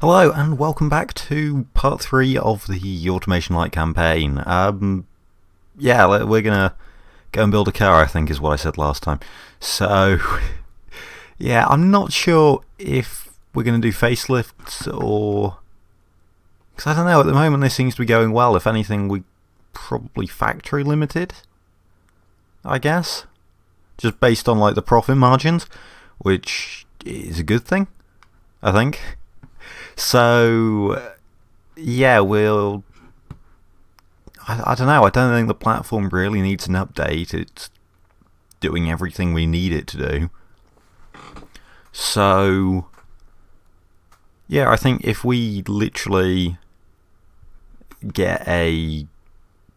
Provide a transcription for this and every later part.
Hello and welcome back to part 3 of the Automation Lite campaign. We're gonna go and build a car, I think is what I said last time. So, yeah, I'm not sure if we're gonna do facelifts or... because I don't know, at the moment this seems to be going well. If anything, we probably factory limited, I guess. Just based on like the profit margins, which is a good thing, I think. So, yeah, I don't know, I don't think the platform really needs an update. It's doing everything we need it to do. So, yeah, I think if we literally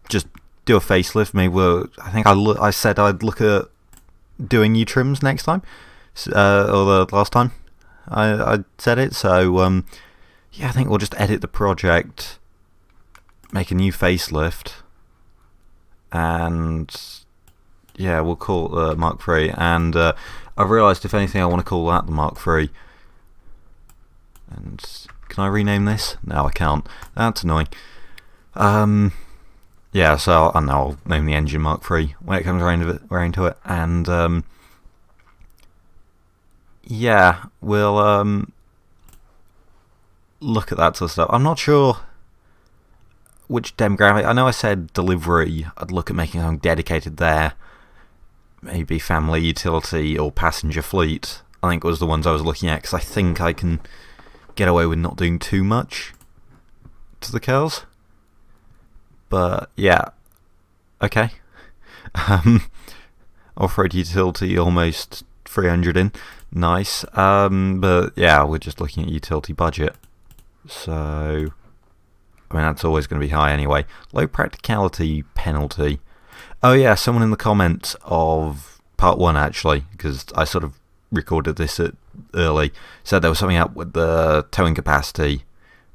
just do a facelift, maybe I said I'd look at doing new trims next time, or the last time I said it, so, yeah, I think we'll just edit the project, make a new facelift, and yeah, we'll call it the Mark III. And I've realised, if anything, I want to call that the Mark III. And can I rename this? No, I can't. That's annoying. Yeah, so I know I'll name the engine Mark III when it comes around to it. And yeah, we'll look at that sort of stuff. I'm not sure which demographic. I know I said delivery. I'd look at making something dedicated there. Maybe family, utility, or passenger fleet. I think was the ones I was looking at, because I think I can get away with not doing too much to the cars. But yeah, okay. Off-road utility almost 300 in. Nice. But yeah, we're just looking at utility budget. So, I mean, that's always going to be high anyway. Low practicality penalty. Oh yeah, someone in the comments of part 1, actually, because I sort of recorded this early, said there was something up with the towing capacity,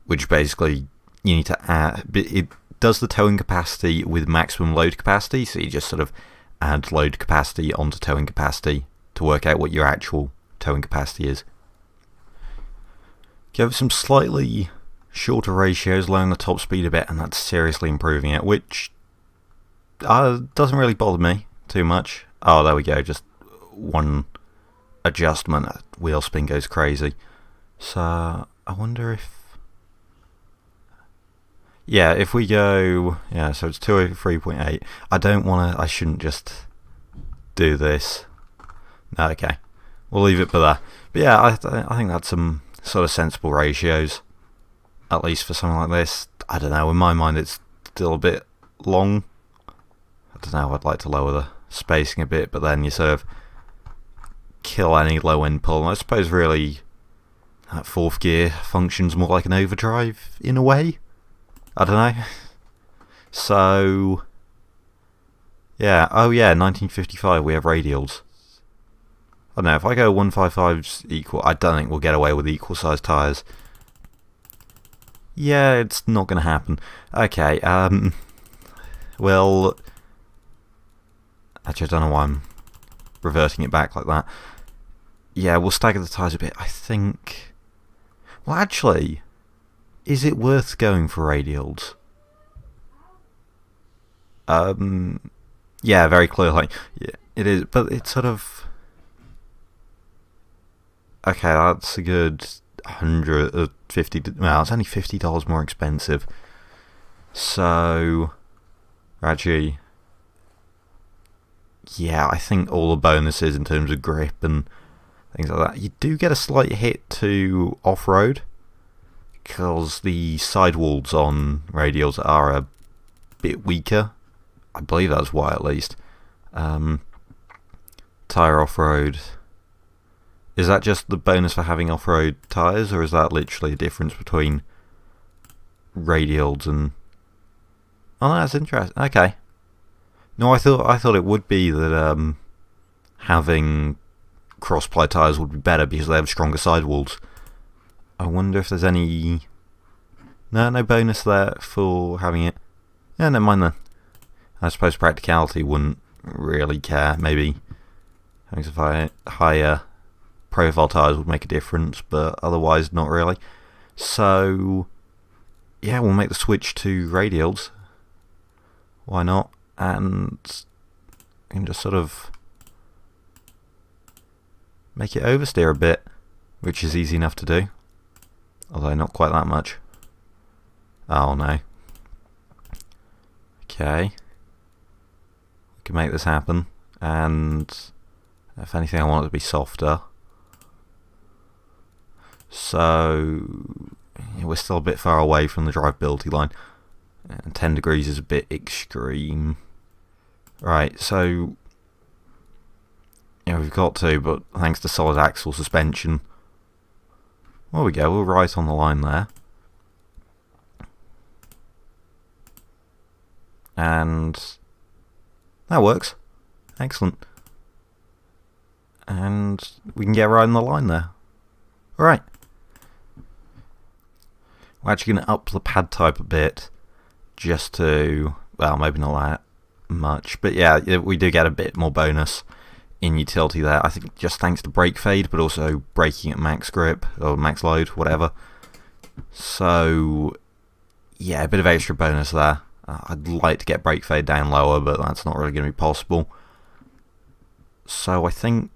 which basically you need to add. It does the towing capacity with maximum load capacity, so you just sort of add load capacity onto towing capacity to work out what your actual towing capacity is. Give some slightly shorter ratios, lowering the top speed a bit, and that's seriously improving it, which doesn't really bother me too much. Oh, there we go, just one adjustment, wheel spin goes crazy. So, I wonder if... yeah, if we go... yeah, so it's 203.8. I shouldn't just do this. No, okay. We'll leave it for that. But yeah, I think that's some sort of sensible ratios, at least for something like this. I don't know, in my mind it's still a bit long. I don't know, I'd like to lower the spacing a bit, but then you sort of kill any low end pull. And I suppose really that fourth gear functions more like an overdrive in a way. I don't know. So yeah, oh yeah, 1955 we have radials. I don't know, if I go 155's equal, I don't think we'll get away with equal sized tyres. Yeah, it's not going to happen. Okay, well, actually I don't know why I'm reverting it back like that. Yeah, we'll stagger the tyres a bit, I think. Well, actually, is it worth going for radials? Yeah, very clearly. Yeah, it is, but it's sort of... okay, that's a good 150. Well, it's only $50 more expensive. So, actually, yeah, I think all the bonuses in terms of grip and things like that. You do get a slight hit to off-road, because the sidewalls on radials are a bit weaker. I believe that's why, at least. Tyre off-road. Is that just the bonus for having off-road tyres, or is that literally a difference between radials and... oh, that's interesting. Okay. No, I thought it would be that having cross-ply tyres would be better because they have stronger sidewalls. I wonder if there's any... no bonus there for having it. Yeah, never mind then. I suppose practicality wouldn't really care. Maybe having some higher profile tyres would make a difference, but otherwise not really. So, yeah, we'll make the switch to radials. Why not? And we can just sort of make it oversteer a bit, which is easy enough to do. Although not quite that much. Oh no. Okay. We can make this happen. And if anything, I want it to be softer. So yeah, we're still a bit far away from the drivability line. And 10 degrees is a bit extreme. Right, so yeah, we've got to, but thanks to solid axle suspension. There we go, we're right on the line there. And that works. Excellent. And we can get right on the line there. Alright. We're actually going to up the pad type a bit. Just to, well, maybe not that much. But yeah, we do get a bit more bonus in utility there. I think just thanks to brake fade, but also braking at max grip, or max load, whatever. So, yeah, a bit of extra bonus there. I'd like to get brake fade down lower, but that's not really going to be possible. So I think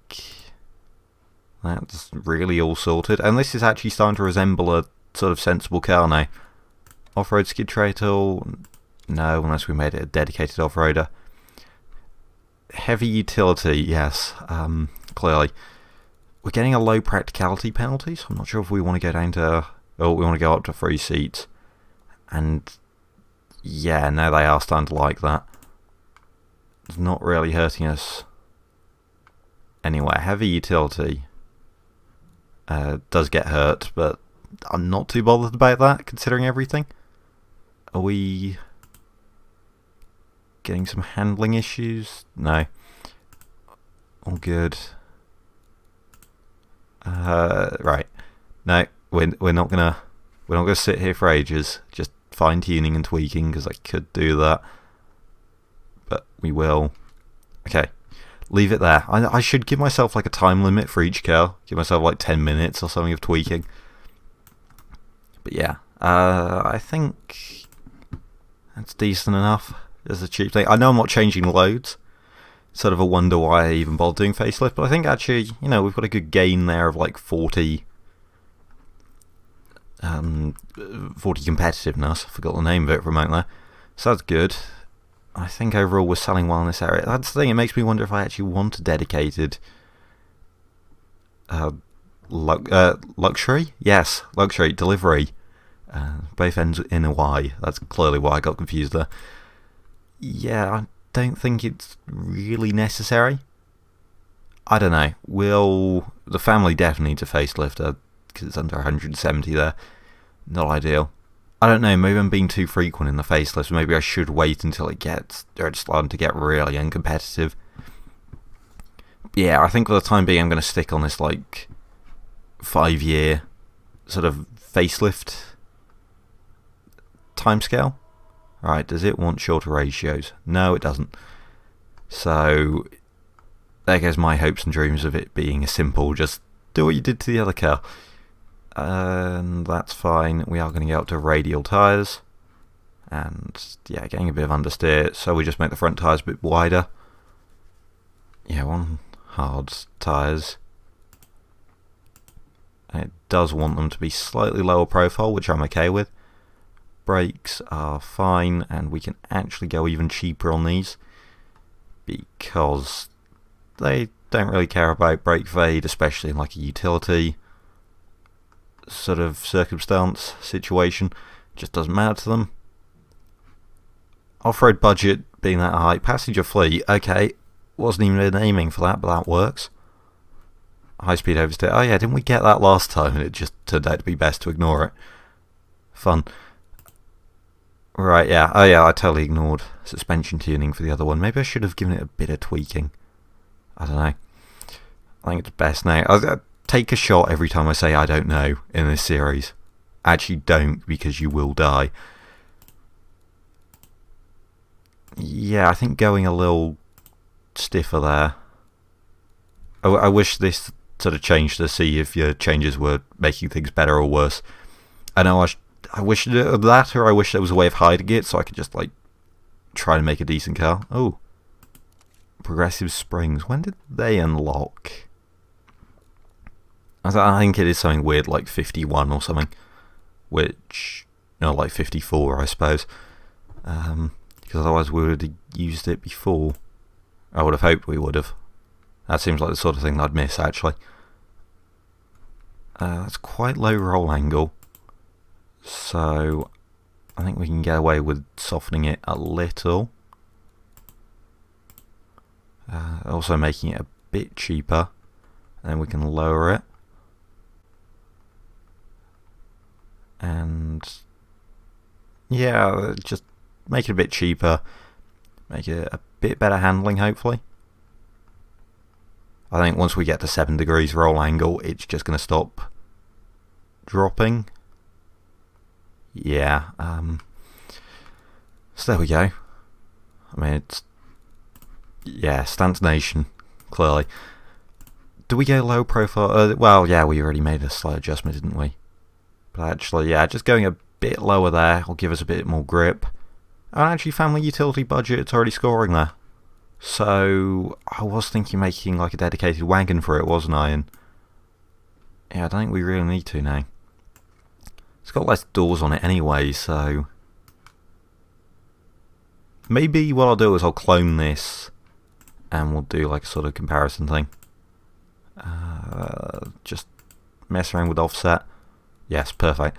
that's really all sorted. And this is actually starting to resemble a sort of sensible car now. Off-road skid tray tool? No, unless we made it a dedicated off-roader. Heavy utility, yes, clearly. We're getting a low practicality penalty, so I'm not sure if we want to go down to... Oh, we want to go up to 3 seats. And yeah, now they are starting to like that. It's not really hurting us. Anyway, heavy utility does get hurt, but I'm not too bothered about that, considering everything. Are we getting some handling issues? No. All good. Right. No, we're not gonna sit here for ages, just fine tuning and tweaking, because I could do that, but we will. Okay, leave it there. I should give myself like a time limit for each car. Give myself like 10 minutes or something of tweaking. But yeah, I think that's decent enough as a cheap thing. I know I'm not changing loads. Sort of a wonder why I even bothered doing facelift, but I think actually, you know, we've got a good gain there of like 40 competitiveness. I forgot the name of it for a moment there. So that's good. I think overall we're selling well in this area. That's the thing, it makes me wonder if I actually want a dedicated luxury? Yes, luxury delivery. Both ends in a Y. That's clearly why I got confused there. Yeah, I don't think it's really necessary. I don't know. The family definitely needs a facelifter because it's under 170 there. Not ideal. I don't know, maybe I'm being too frequent in the facelift. Maybe I should wait until it's starting to get really uncompetitive. Yeah, I think for the time being I'm going to stick on this like 5-year sort of facelift timescale. Right, does it want shorter ratios? No, it doesn't. So there goes my hopes and dreams of it being a simple, just do what you did to the other car. And that's fine. We are going to get up to radial tyres. And yeah, getting a bit of understeer. So we just make the front tyres a bit wider. Yeah, one hard tyres. And it does want them to be slightly lower profile, which I'm okay with. Brakes are fine, and we can actually go even cheaper on these because they don't really care about brake fade, especially in like a utility sort of circumstance situation. It just doesn't matter to them. Off-road budget being that high. Passenger fleet, okay, wasn't even aiming for that, but that works. High-speed oversteer, oh yeah, didn't we get that last time and it just turned out to be best to ignore it? Fun. Right, yeah, oh yeah, I totally ignored suspension tuning for the other one. Maybe I should have given it a bit of tweaking. I don't know. I think it's best now. I take a shot every time I say I don't know in this series. Actually don't, because you will die. Yeah, I think going a little stiffer there. I wish this sort of changed to see if your changes were making things better or worse. I know I wish that, or I wish there was a way of hiding it so I could just like try to make a decent car. Oh, progressive springs. When did they unlock? I think it is something weird like 51 or something, which no, like 54, I suppose. Because otherwise we would have used it before. I would have hoped we would have. That seems like the sort of thing I'd miss, actually. That's quite low roll angle, so I think we can get away with softening it a little. Also making it a bit cheaper, and then we can lower it. And yeah, just make it a bit cheaper, make it a bit better handling, hopefully. I think once we get to 7 degrees roll angle, it's just going to stop dropping. Yeah, so there we go. I mean, it's, yeah, stance nation, clearly. Do we go low profile? Well, yeah, we already made a slight adjustment, didn't we? But actually, yeah, just going a bit lower there will give us a bit more grip. And actually, family utility budget, it's already scoring there. So, I was thinking making like a dedicated wagon for it, wasn't I? And yeah, I don't think we really need to now. It's got less doors on it anyway, so maybe what I'll do is I'll clone this and we'll do like a sort of comparison thing. Just mess around with offset. Yes, perfect.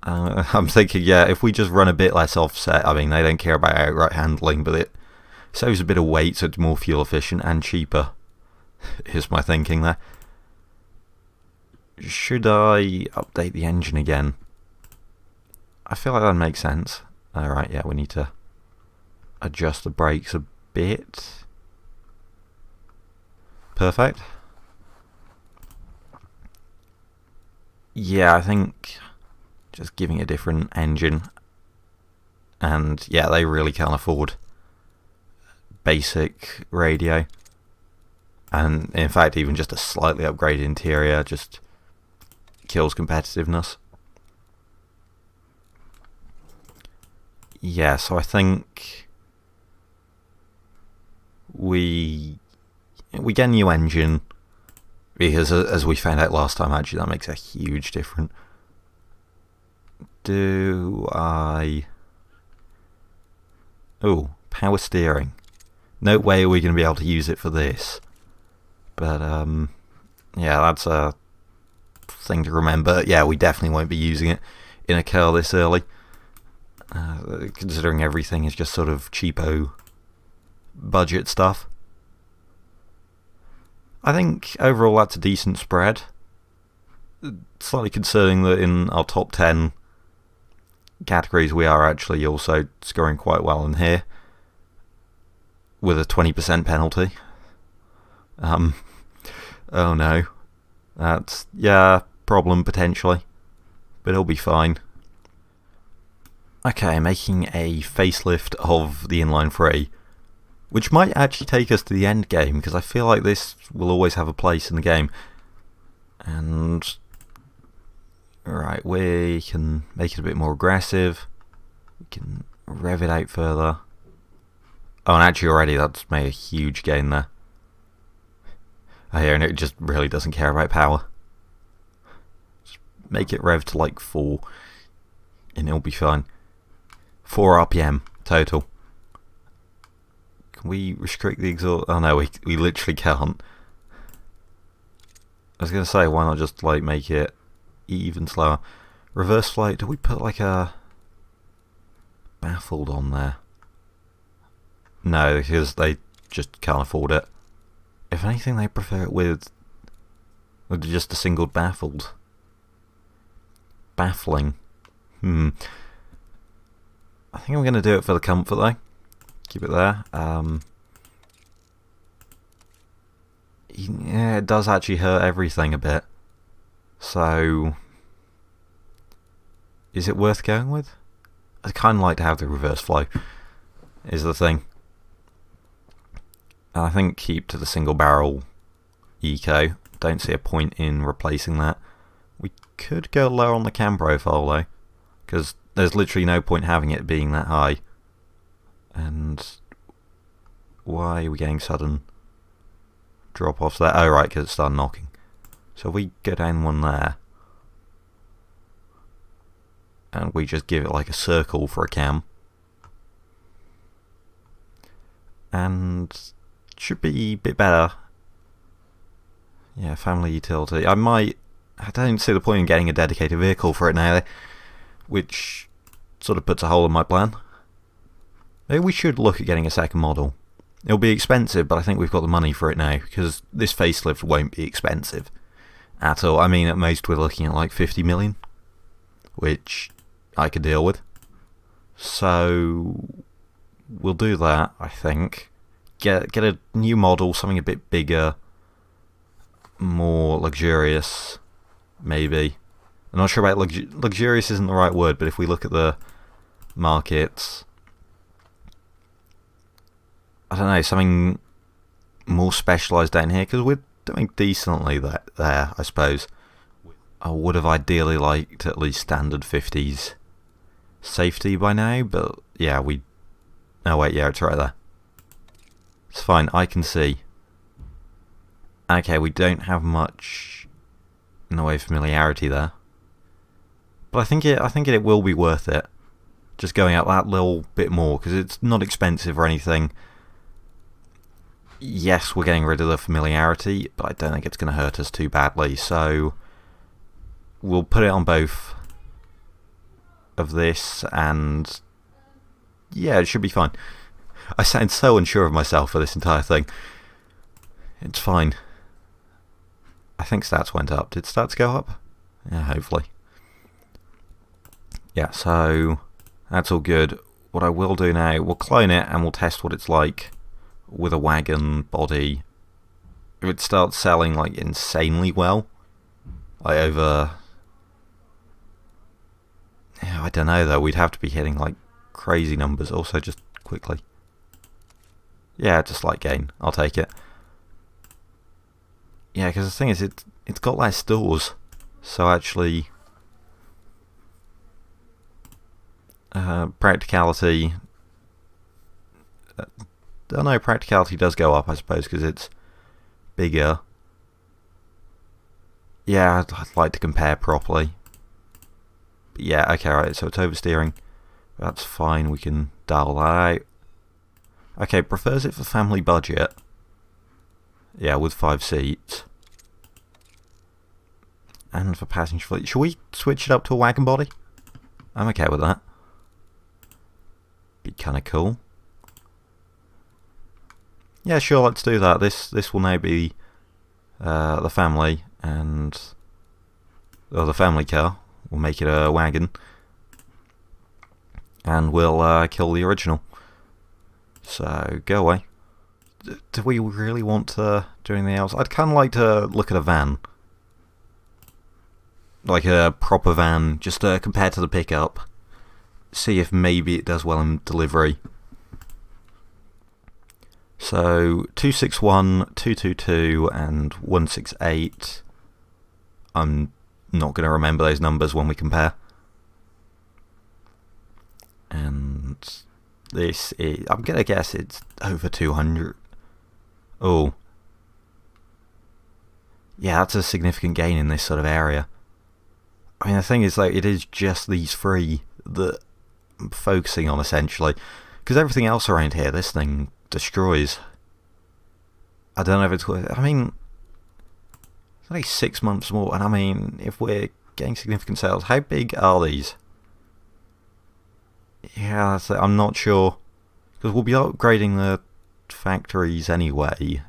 I'm thinking, yeah, if we just run a bit less offset, I mean, they don't care about outright handling, but it saves a bit of weight, so it's more fuel efficient and cheaper. Here's my thinking there. Should I update the engine again? I feel like that makes sense. Alright, yeah, we need to adjust the brakes a bit. Perfect. Yeah, I think just giving a different engine, and yeah, they really can't afford basic radio, and in fact even just a slightly upgraded interior just kills competitiveness. Yeah, so I think we get a new engine, because as we found out last time, actually that makes a huge difference. Do I... Oh, power steering. No way are we going to be able to use it for this. But, yeah, that's a thing to remember. Yeah, we definitely won't be using it in a car this early. Considering everything is just sort of cheapo budget stuff. I think overall that's a decent spread. Slightly concerning that in our top 10 categories we are actually also scoring quite well in here, with a 20% penalty. Oh no. That's, yeah, problem potentially, but it'll be fine. Okay, making a facelift of the inline 3, which might actually take us to the end game, because I feel like this will always have a place in the game. And right, we can make it a bit more aggressive. We can rev it out further. Oh, and actually already that's made a huge gain there. I hear, and it just really doesn't care about power. Just make it rev to like 4, and it'll be fine. 4 RPM total. Can we restrict the exhaust? Oh no, we literally can't. I was going to say, why not just like make it even slower? Reverse float, do we put like a baffled on there? No, because they just can't afford it. If anything, they prefer it with just a single baffled. Baffling. I think I'm going to do it for the comfort though. Keep it there. Yeah, it does actually hurt everything a bit. So, is it worth going with? I kind of like to have the reverse flow, is the thing. And I think keep to the single barrel eco. Don't see a point in replacing that We could go lower on the cam profile though, because there's literally no point having it being that high. And why are we getting sudden drop-offs there? Oh right, because it started knocking. So if we go down one there, and we just give it like a circle for a cam, and should be a bit better. Yeah, family utility. I don't see the point in getting a dedicated vehicle for it now, which sort of puts a hole in my plan. Maybe we should look at getting a second model. It'll be expensive, but I think we've got the money for it now, because this facelift won't be expensive at all. I mean, at most we're looking at like 50 million, which I could deal with. So we'll do that, I think. Get a new model, something a bit bigger, more luxurious, maybe. I'm not sure about luxurious isn't the right word, but if we look at the markets, I don't know, something more specialised down here, because we're doing decently there, I suppose. I would have ideally liked at least standard 50s safety by now, but yeah, oh wait, yeah, it's right there. It's fine, I can see. Okay, we don't have much in the way of familiarity there, but I think it will be worth it. Just going out that little bit more, because it's not expensive or anything. Yes, we're getting rid of the familiarity, but I don't think it's going to hurt us too badly. So we'll put it on both of this, and yeah, it should be fine. I sound so unsure of myself for this entire thing. It's fine. I think stats went up. Did stats go up? Yeah, hopefully. Yeah, so that's all good. What I will do now, we'll clone it and we'll test what it's like with a wagon body. If it starts selling like insanely well, like over... Yeah, I don't know though, we'd have to be hitting like crazy numbers. Also, just quickly. Yeah, just slight gain. I'll take it. Yeah, because the thing is, it's got less stores, so actually, practicality. Don't know. Practicality does go up, I suppose, because it's bigger. Yeah, I'd like to compare properly. But yeah, okay, right. So it's oversteering. That's fine. We can dial that out. Okay, prefers it for family budget. Yeah, with 5 seats. And for passenger fleet. Should we switch it up to a wagon body? I'm okay with that. Be kind of cool. Yeah, sure, let's do that. This will now be the family, and the family car. We'll make it a wagon. And we'll kill the original. So, go away. Do we really want to do anything else? I'd kind of like to look at a van. Like a proper van, just compared to the pickup. See if maybe it does well in delivery. So, 261, 222 and 168. I'm not going to remember those numbers when we compare. And this is, I'm going to guess it's over 200. Oh. Yeah, that's a significant gain in this sort of area. I mean, the thing is, like, it is just these three that I'm focusing on, essentially. Because everything else around here, this thing destroys. I don't know if it's worth it. I mean, it's only 6 months more, and I mean, if we're getting significant sales, how big are these? Yeah, that's it. I'm not sure. Because we'll be upgrading the factories anyway.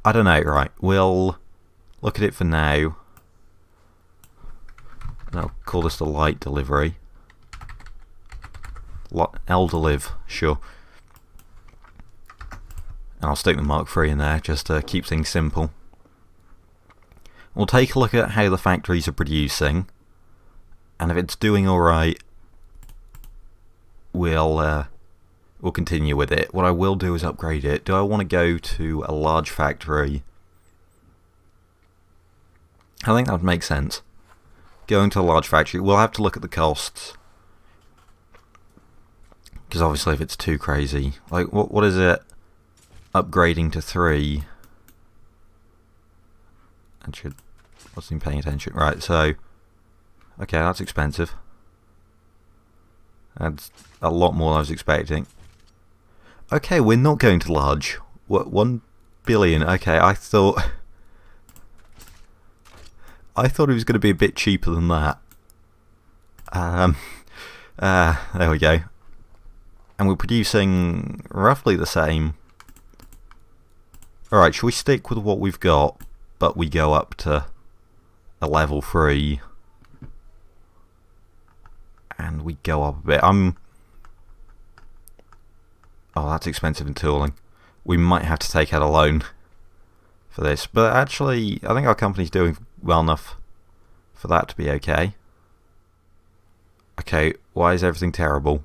I don't know, right. We'll look at it for now. And I'll call this the Lite delivery. L-deliv, sure. And I'll stick the Mark III in there, just to keep things simple. We'll take a look at how the factories are producing. And if it's doing alright, we'll continue with it. What I will do is upgrade it. Do I want to go to a large factory? I think that would make sense. Going to a large factory, we'll have to look at the costs. Because obviously if it's too crazy... Like, what is it? Upgrading to 3... I wasn't paying attention. Right, so... Okay, that's expensive. That's a lot more than I was expecting. Okay, we're not going to large. What, 1 billion? Okay, I thought it was going to be a bit cheaper than that. There we go. And we're producing roughly the same. Alright, shall we stick with what we've got, but we go up to a level 3? And we go up a bit. Oh, that's expensive in tooling. We might have to take out a loan for this. But actually, I think our company's doing well enough for that to be okay. Okay, why is everything terrible?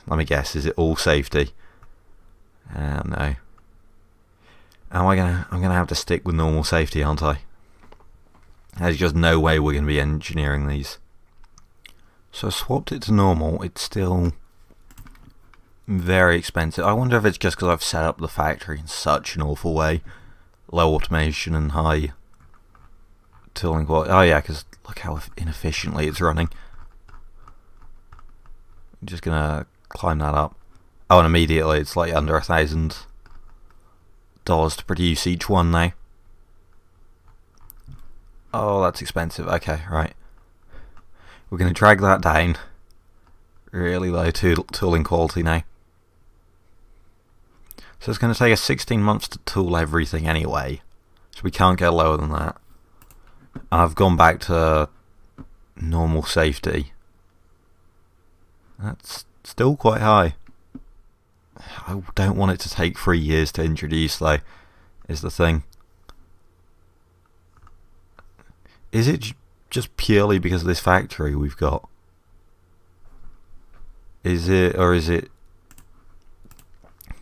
Let me guess, is it all safety? No. I'm gonna have to stick with normal safety, aren't I? There's just no way we're gonna be engineering these. So I swapped it to normal. It's still very expensive. I wonder if it's just because I've set up the factory in such an awful way. Low automation and high tooling quality. Oh yeah, because look how inefficiently it's running. I'm just gonna climb that up. Oh, and immediately it's like under $1,000 to produce each one now. Oh, that's expensive. Okay, right. We're going to drag that down. Really low tooling quality now. So it's going to take us 16 months to tool everything anyway. So we can't go lower than that. And I've gone back to normal safety. That's still quite high. I don't want it to take 3 years to introduce though, is the thing. Is it just purely because of this factory we've got? Is it, or is it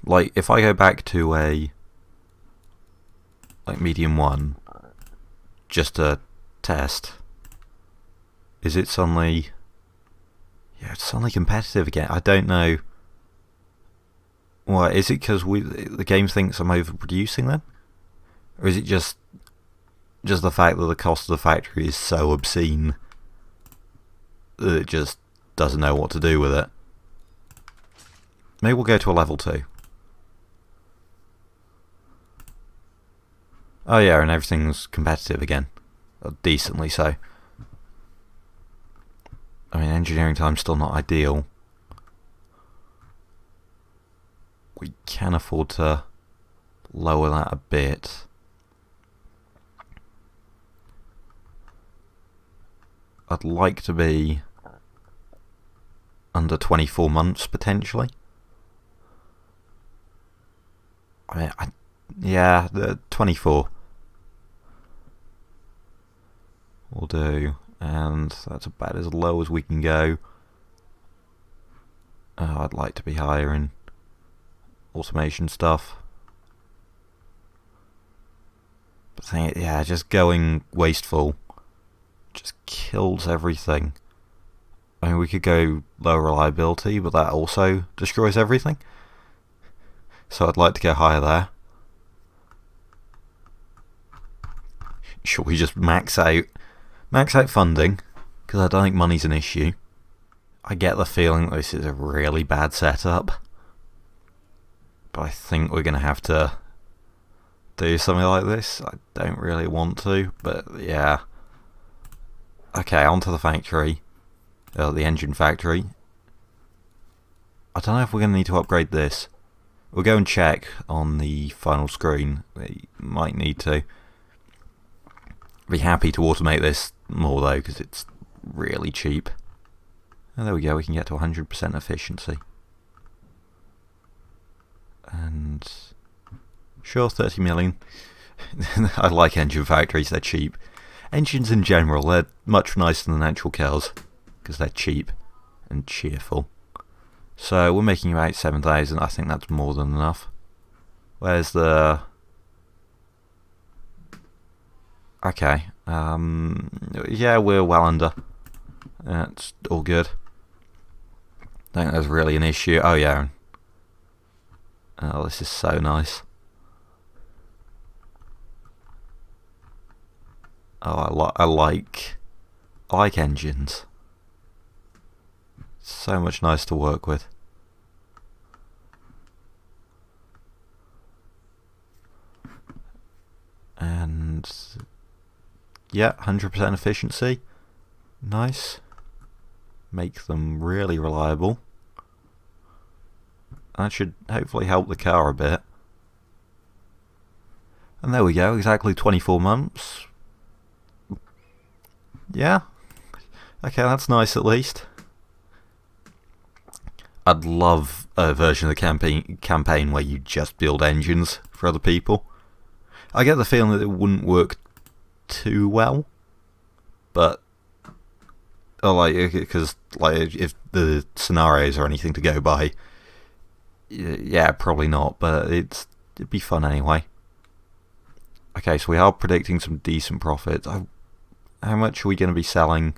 like if I go back to a like medium 1 just to test, is it suddenly, yeah, it's suddenly competitive again? I don't know. What is it, because the game thinks I'm overproducing then, or is it just the fact that the cost of the factory is so obscene that it just doesn't know what to do with it? Maybe we'll go to a level 2. Oh yeah, and everything's competitive again. Decently so. I mean, engineering time's still not ideal. We can afford to lower that a bit. I'd like to be under 24 months potentially. I mean, yeah, the 24 will do, and that's about as low as we can go. I'd like to be higher in automation stuff. But yeah, just going wasteful just kills everything. I mean, we could go low reliability, but that also destroys everything. So I'd like to go higher there. Should we just max out funding? Because I don't think money's an issue. I get the feeling that this is a really bad setup, but I think we're going to have to do something like this. I don't really want to, but yeah. Okay, onto the factory. The engine factory. I don't know if we're going to need to upgrade this. We'll go and check on the final screen. We might need to. Be happy to automate this more though, because it's really cheap. And there we go, we can get to 100% efficiency. And sure, 30 million. I like engine factories, they're cheap. Engines in general, they're much nicer than actual cars, because they're cheap and cheerful. So we're making about 7,000, I think that's more than enough. Where's the... Okay. Yeah, we're well under. That's all good. I think there's really an issue. Oh yeah. Oh, this is so nice. Oh, I like engines. So much nice to work with. And yeah, 100% efficiency. Nice. Make them really reliable. That should hopefully help the car a bit. And there we go, exactly 24 months. Yeah. Okay, that's nice at least. I'd love a version of the campaign where you just build engines for other people. I get the feeling that it wouldn't work too well, but because if the scenarios are anything to go by, yeah, probably not. But it'd be fun anyway. Okay, so we are predicting some decent profits. How much are we going to be selling?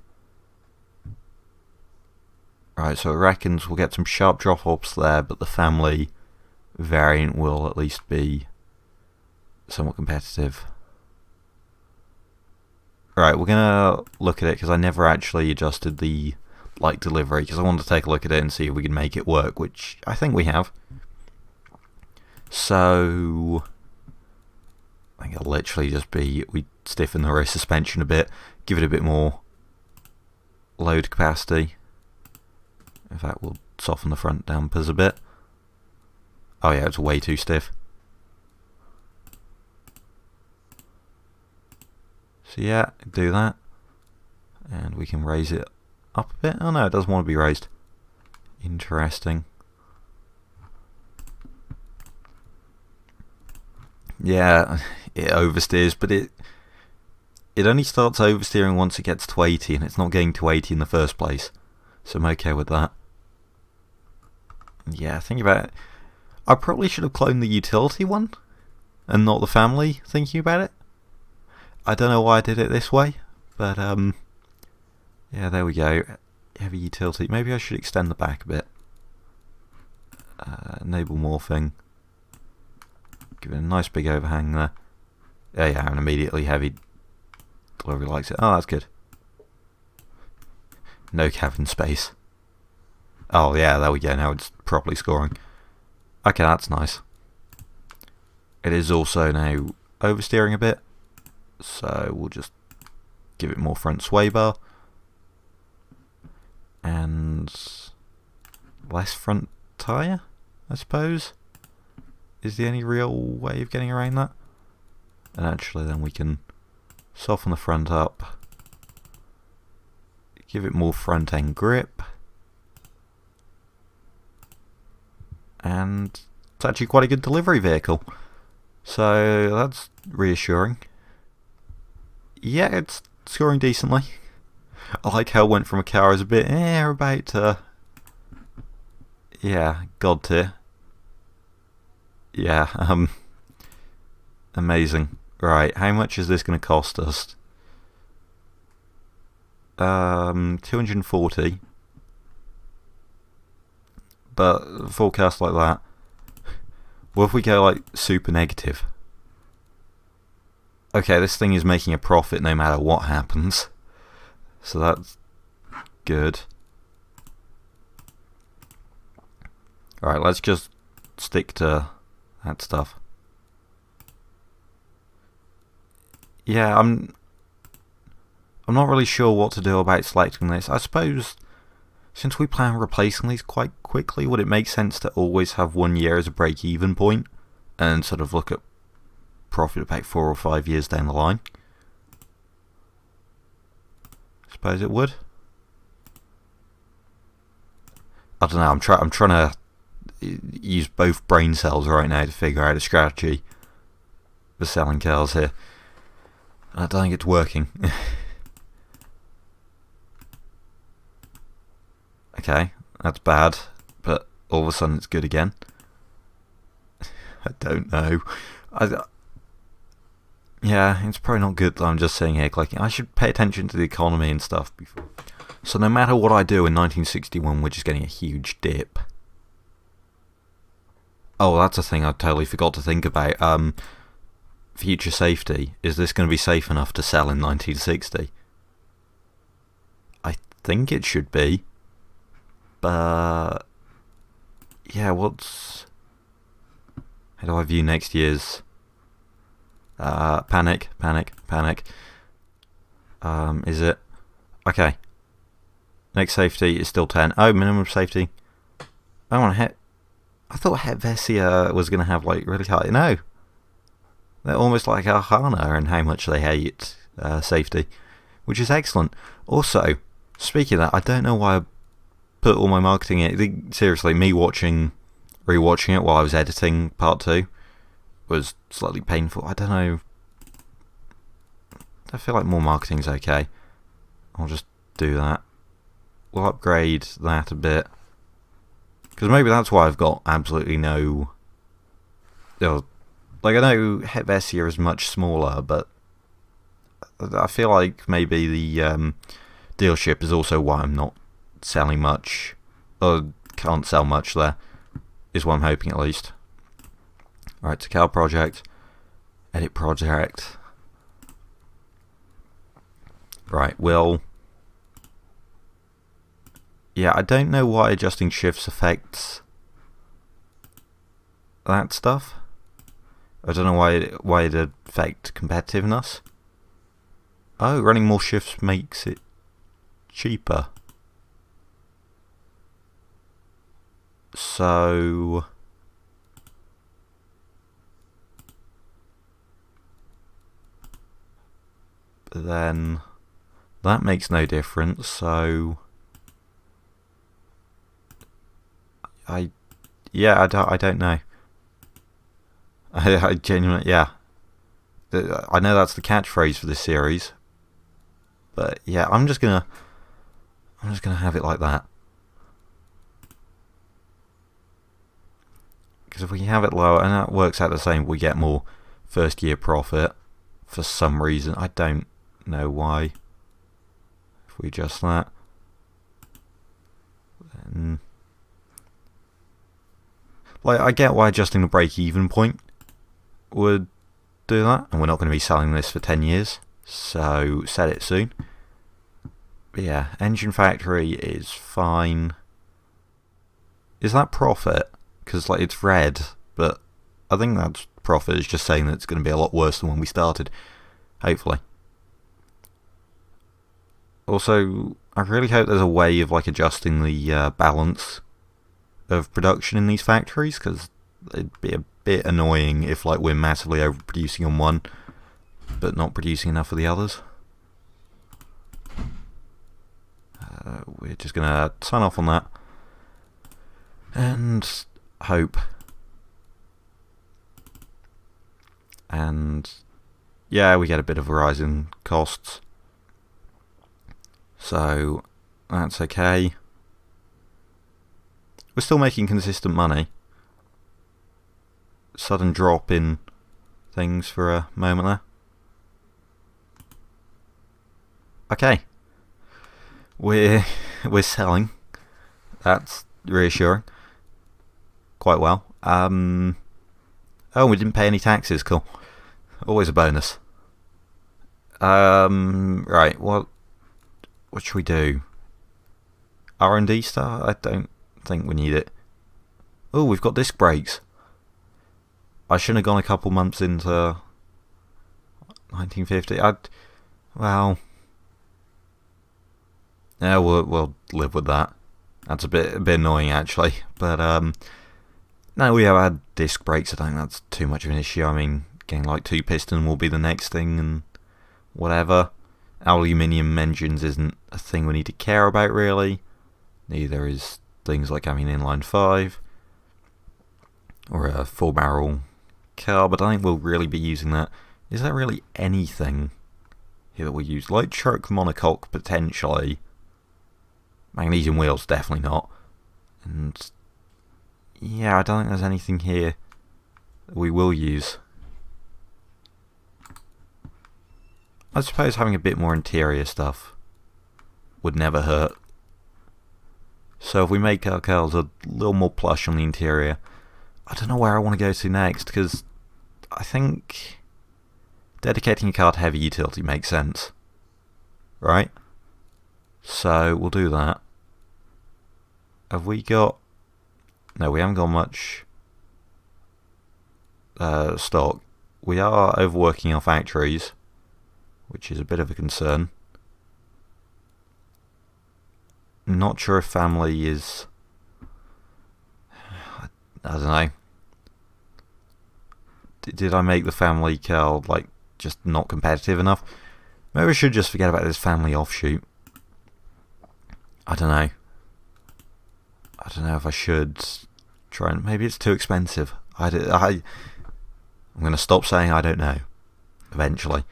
Right, so it reckons we'll get some sharp drop-offs there, but the family variant will at least be somewhat competitive. Right, we're going to look at it because I never actually adjusted the Lite delivery because I wanted to take a look at it and see if we can make it work, which I think we have. So I think it'll literally just be we stiffen the rear suspension a bit, give it a bit more load capacity. In fact, we'll soften the front dampers a bit. Oh yeah, it's way too stiff. So yeah, do that. And we can raise it up a bit. Oh no, it doesn't want to be raised. Interesting. Yeah, it oversteers, but it only starts oversteering once it gets to 80, and it's not getting to 80 in the first place. So I'm okay with that. Yeah, think about it. I probably should have cloned the utility one, and not the family, thinking about it. I don't know why I did it this way, but yeah, there we go. Heavy utility. Maybe I should extend the back a bit. Enable morphing. Give it a nice big overhang there. Yeah, and immediately heavy delivery likes it. Oh, that's good. No cabin space. Oh yeah, there we go. Now it's properly scoring. Okay, that's nice. It is also now oversteering a bit, so we'll just give it more front sway bar and less front tyre, I suppose, is the only real way of getting around that. And actually then we can soften the front up, give it more front end grip, and it's actually quite a good delivery vehicle. So that's reassuring. Yeah, it's scoring decently. I like how it went from a car as a bit, about to, yeah, god tier. Yeah, amazing. Right, how much is this going to cost us? 240. But forecast like that. What if we go like super negative? Okay, this thing is making a profit no matter what happens. So that's good. Alright, let's just stick to that stuff. Yeah, I'm not really sure what to do about selecting this. I suppose since we plan on replacing these quite quickly, would it make sense to always have 1 year as a break-even point and sort of look at profit about 4 or 5 years down the line? I suppose it would. I don't know. I'm trying to use both brain cells right now to figure out a strategy for selling cars here. I don't think it's working. Okay, that's bad, but all of a sudden it's good again. I don't know. Yeah, it's probably not good that I'm just sitting here clicking. I should pay attention to the economy and stuff before. So no matter what I do in 1961, we're just getting a huge dip. Oh, that's a thing I totally forgot to think about. Future safety. Is this going to be safe enough to sell in 1960? I think it should be. But yeah, how do I view next year's? Panic. Is it? Okay. Next safety is still 10. Oh, minimum safety. I want to hit. I thought Helvetia was going to have like really high. No. They're almost like Arhana and how much they hate safety, which is excellent. Also, speaking of that, I don't know why I put all my marketing in. Seriously, me rewatching it while I was editing part 2 was slightly painful. I don't know. I feel like more marketing's okay. I'll just do that. We'll upgrade that a bit. Because maybe that's why I've got absolutely no... Like, I know Helvetia is much smaller, but I feel like maybe the dealership is also why I'm not selling much, or can't sell much there, is what I'm hoping at least. Right, to Cal project, edit project. Right, yeah, I don't know why adjusting shifts affects that stuff. I don't know why it affect competitiveness. Oh, running more shifts makes it cheaper. So then that makes no difference. So I don't know. I genuinely, yeah. I know that's the catchphrase for this series, but yeah, I'm just gonna have it like that. Because if we have it lower, and that works out the same, we get more first year profit for some reason. I don't know why. If we adjust that, then like I get why adjusting the break-even point would do that, and we're not going to be selling this for 10 years, so set it soon. But yeah, engine factory is fine. Is that profit? Because like it's red, but I think that's profit. Is just saying that it's going to be a lot worse than when we started, hopefully. Also, I really hope there's a way of like adjusting the balance of production in these factories, because it'd be a bit annoying if like we're massively overproducing on one but not producing enough for the others. We're just gonna sign off on that and hope, and yeah, we get a bit of a rise in costs, so that's okay. We're still making consistent money. Sudden drop in things for a moment there. Okay. We're selling. That's reassuring. Quite well. Oh, we didn't pay any taxes. Cool. Always a bonus. Right. What should we do? R&D stuff? I don't think we need it. Oh, we've got disc brakes. I shouldn't have gone a couple months into 1950. Well, yeah, we'll live with that. That's a bit annoying actually, but no, we have had disc brakes. I don't think that's too much of an issue. I mean, getting like 2-piston will be the next thing, and whatever. Aluminium engines isn't a thing we need to care about really. Neither is things like having an inline 5 or a 4-barrel car, but I think we'll really be using that. Is there really anything here that we'll use? Light truck monocoque potentially. Magnesium wheels definitely not. And yeah, I don't think there's anything here that we will use. I suppose having a bit more interior stuff would never hurt. So if we make our cars a little more plush on the interior, I don't know where I want to go to next, because I think dedicating a car to heavy utility makes sense, right? So we'll do that. Have we got... No, we haven't got much stock. We are overworking our factories, which is a bit of a concern. Not sure if family is... I don't know. Did I make the family car, like, just not competitive enough? Maybe we should just forget about this family offshoot. I don't know. I don't know if I should try and... Maybe it's too expensive. I'm going to stop saying I don't know. Eventually.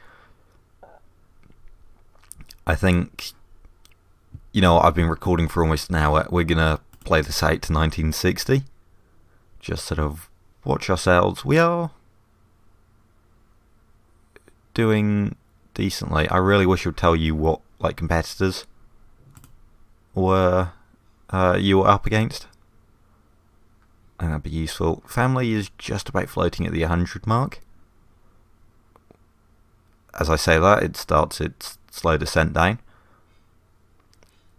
I think... You know, I've been recording for almost an hour. We're going to play this out to 1960. Just sort of watch ourselves. We are doing decently. I really wish I would tell you what, like, competitors were you were up against. I think that'd be useful. Family is just about floating at the 100 mark. As I say that, it starts its slow descent down.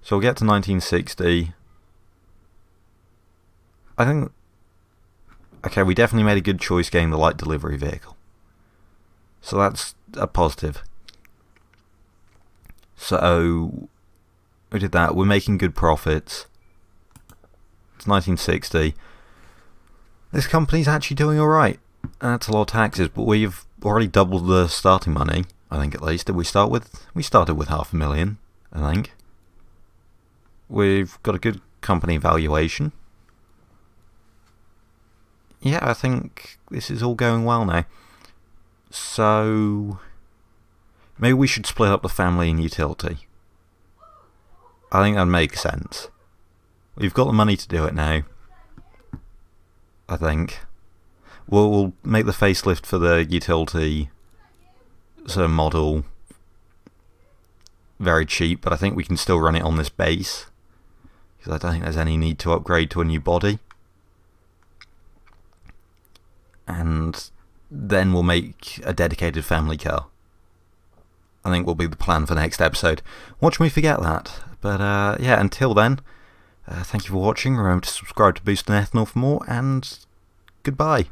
So we'll get to 1960. I think... Okay, we definitely made a good choice getting the light delivery vehicle. So that's a positive. So we did that. We're making good profits. It's 1960. This company's actually doing alright. That's a lot of taxes, but we've already doubled the starting money, I think, at least. Did we start with? We started with $500,000, I think. We've got a good company valuation. Yeah, I think this is all going well now. So maybe we should split up the family and utility. I think that makes sense. We've got the money to do it now, I think. We'll make the facelift for the utility sort of model very cheap, but I think we can still run it on this base, because I don't think there's any need to upgrade to a new body. And then we'll make a dedicated family car. I think will be the plan for next episode. Watch me forget that. But yeah, until then, thank you for watching. Remember to subscribe to Boost and Ethanol for more, and goodbye.